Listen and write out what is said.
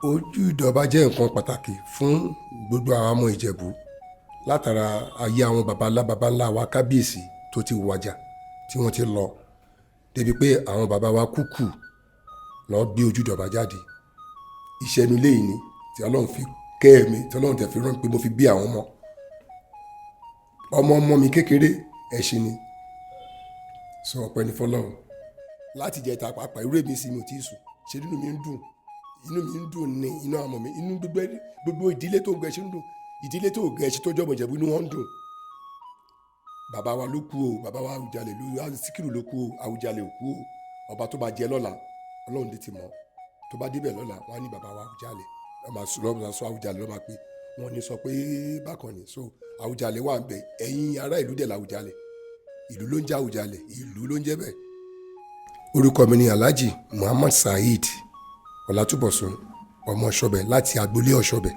Ojúde ọba jẹ́ nǹkan pàtàkì fún gbogbo àwọn ọmọ Ìjẹ̀bú látara ayé àwọn baba ńlá wa kábíyèsí tó ti wàjà tí wọ́n ti lọ débi pé àwọn baba wa kúkú lọ gbé Ojúde ọba jáde. Ìṣẹ́nu léyìí ni tí Ọlọ́run fi kẹ́ mi tí Ọlọ́run tẹ̀ fi rán pé mo fi bí àwọn ọmọ mi kékeré ẹṣin ni sọ ọpẹ́ ní fọ́lọ́run. Láti jẹta pàápàá irú èmi sí mi ò tí ì sùn ṣe inú mi ń dùn ní inú àmọ́ mi inú gbogbo ìdílé tó ń gbẹ ṣe ń dùn ìdílé tó gẹ ṣe tó jọmọ Ìjẹ̀bú inú wọn ń dùn. Bàbá wa ló kú o, bàbá wa Àwùjalè Síkírù ló kú o, Àwùjalè ò kú o. Ọba tó bá jẹ lọ́la Ọlọ́run lè ti mọ̀ tó bá débẹ̀ lọ́la wọ́n á ní bàbá wa Àwùjalè lọ́ọ́ sọ Àwùjalè lọ́ọ́ máa pé wọ́n ní sọ pé bákan ni so Àwùjalè wà ń bẹ ẹ̀yin ará ìlú dẹ̀ l'Àwùjalè ìlú ló ń jẹ́ Àwùjalè ìlú ló ń jẹ́ bẹ́ẹ̀. Orúkọ mi ni Alhaji Muhammad Saheed Ọlátúbọ̀sún ọmọ Ọ̀ṣọ́bẹ̀ láti agboolé Ọ̀ṣọ́bẹ̀.